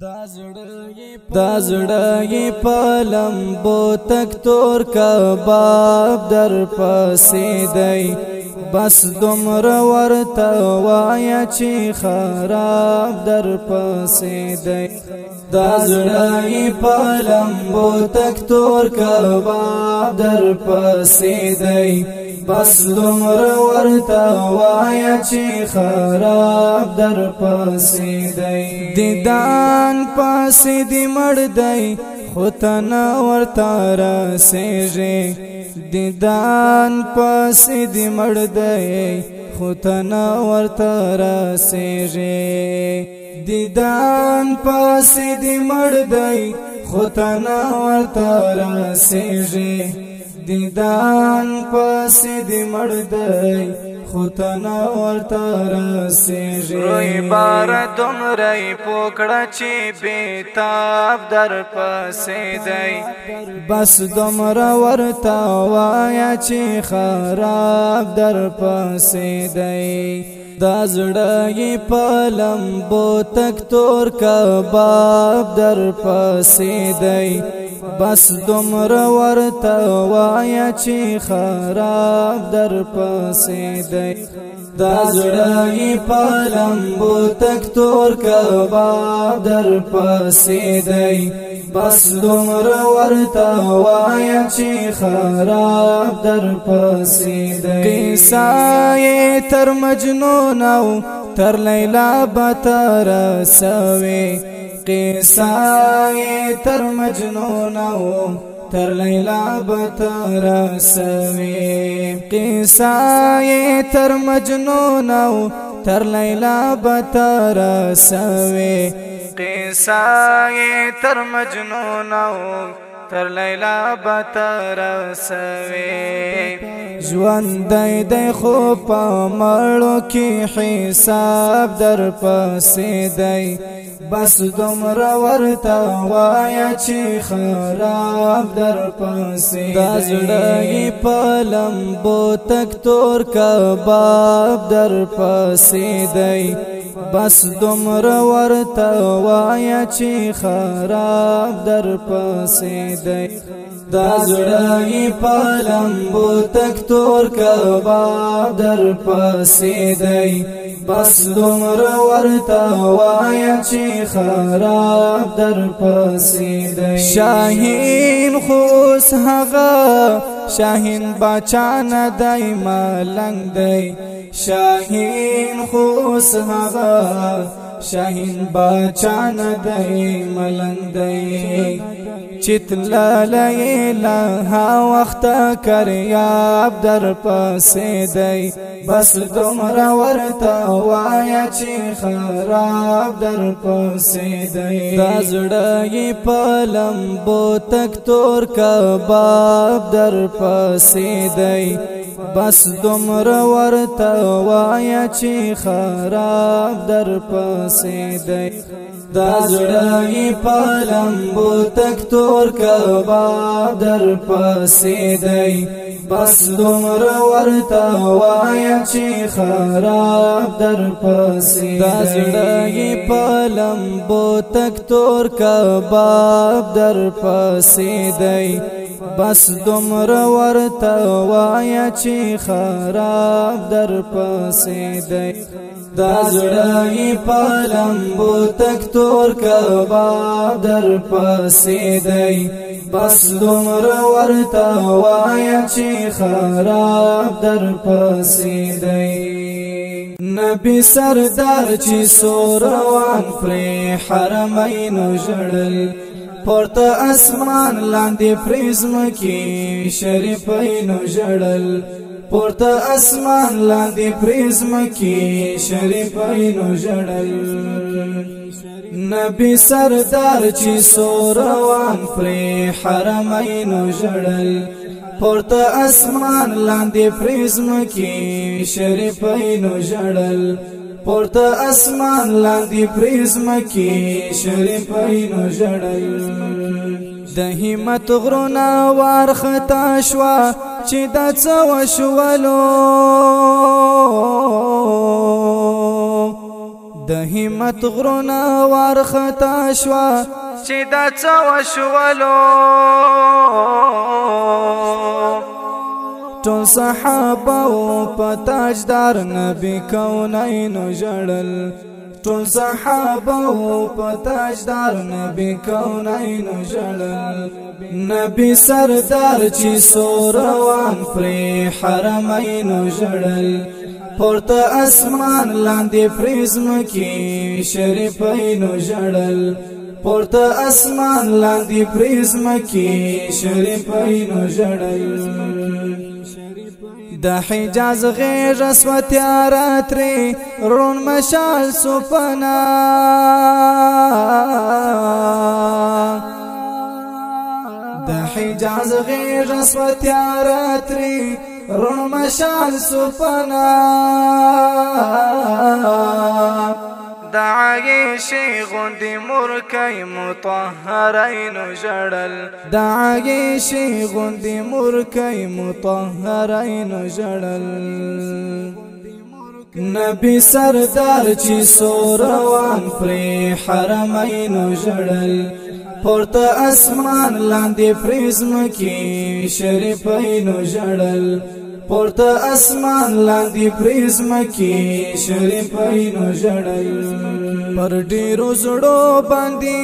دا زړګي پلم بو تک تور کباب در پسې دی بس دومر ورته وایا چې خراب در پسې دی دا زړګي پلم بو تک تور کباب در پسې دی بس دومر ورته وایا چې خراب در پسې دی دیدان پسې دی مړ دی خو تنا ورته رسېږي دیدان پسې دی مړ دی خو تنا ورته رسېږي دیدان پسې دی مړ دی خو تنا ورته رسېږي دیدان پسې دی مړ دی خو تنا ورته رسېږي روی بار دومره پوکړه چې بېتاب در پسې دی بس دومره ورته وایا چې خراب در پسې دی دا زړګي پلم بو تک تور کباب در پسې دی بس دومر ورته وایا چې خراب در پسې دی دا زړګي پلم بو تک تور کباب در پسې دی بس دومر ورته وایا چې خراب در پسې دی قصه یې تر مجنون او تر لیلا به تر رسوي قصه تر مجنون او تر لیلا به تر رسوي قصه تر مجنون او تر لیلا به تر رسوي قصه تر مجنون او تر لیلا به تر رسوي ژوند دی خو په مړو کې حساب در پسې دی بس دومره ورته وایا چې خراب در پسې دا زړګي پلم بو تک تور کباب در پسې دی بس دومره ورته وایا چې خراب در پسې دی دا زړګي پلم بو تک تور کباب در پسې دی بس دومره ورته وایا چې خراب در پسې دی شاهین خوس هغه شاهین باچا نه دی ملنګ دی شاهین خوس هغه شاهین باچا نه دی ملنګ دی چتلا لیلا ها وخت کریاب در پسې دی بس دومره ورته وایا چې خراب در پسې دی دا زړګي پلم بو تک تور کباب در پسې دی بس دومره ورته وایا چې خراب در پسې دی دا زړګي پلم بو تک تور کباب در پسې دی بس دومره ورته وایا چې خراب در پسې دا زړګي پلم بو تک تور کباب در پسې دی بس دومره ورته وایا چې خراب در پسې دی دا زړګي پلم بو تک تور کباب در پسې دی بس دومره ورته وایا چې خراب در پسې دی نبی سردار چې سوروان پر حرمینو ژړل پورته اسمان لاندې پرزم کې شریفینو ژړل پورته اسمان لاندې پرزم کې شریفینو ژړل نبی سردار چې سوروان پر حرمینو ژړل پورته اسمان لاندې پرزم کې شریفینو ژړل پورته اسمان لاندې پرزم کې شریفینو ژړل د همت غرونه وارخطا شوا چې د څه وشولو د همت غرونه ورختا شوا چې دا څه وشولو ټول صحابه او په تاجدار نبی کونینو ژړل ټول صحابه او په تاجدار نبی کونینو ژړل نبی سردار چې سور روان پرې حرمینو ژړل پورته اسمان لاندې پرزم کې شریفینو ژړل پورته اسمان لاندې پرزم کې شریفینو ژړل د حجاز غیر اسوتیار ترې رون مشال سپنا د حجاز غیر اسوتیار ترې رون مشال سپنا د عایشې غوندې مورکۍ مطهرینو ژړل د عایشې غوندې مورکۍ مطهرینو ژړل نبی سردار چې سور روان پرې حرمینو ژړل پورته اسمان لاندې پرزم کې شریفینو ژړل پورته اسمان لاندې پرزم کې شریفینو ژړل پر ډیرو زړو باندې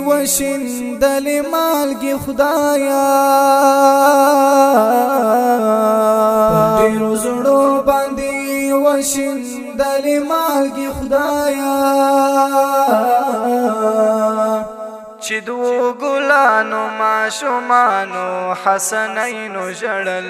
وشیندلې مالګې خدایا پر ډیرو زړو باندې وشیندلې مالګې خدایا چې دو ګلانو ماشومانو حسنینو ژړل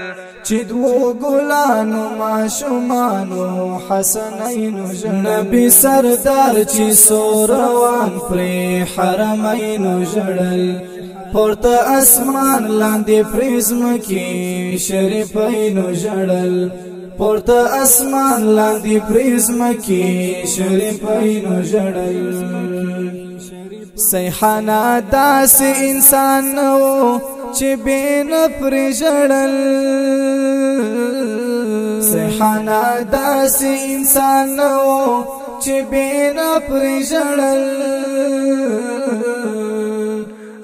چې دو ګلانو ماشومانو حسنینو ژړل نبی سردار چې سور روان پرې حرمینو ژړل پورته اسمان لاندې پرزم کې شریفینو ژړل پورته اسمان لاندې پرزم کې شریفینو ژړل سیحانا داس انسان نو چې بین پر ژړل سیحانا داس انسان نو چې بین پر ژړل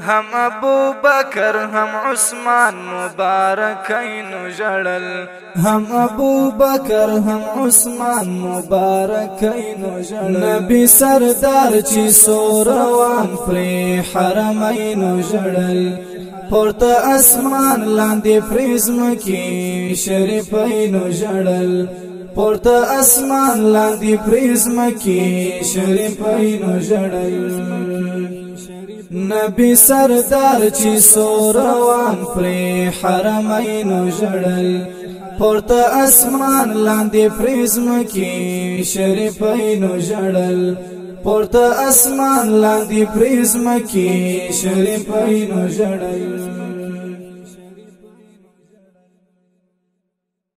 هم ابو بکر هم عثمان مبارکینو ژړل هم ابو بکر هم عثمان مبارکینو ژړل نبی سردار چې سور روان پرې حرمینو ژړل پورته اسمان لاندې پرزم کې شریفینو ژړل پورته اسمان لاندې پرزم کې شریفینو ژړل نبی سردار چې سور روان پرې حرمینو ژړل پورته اسمان لاندې پرزم کې شریفینو ژړل پورته اسمان لاندې پرزم کې شریفینو ژړل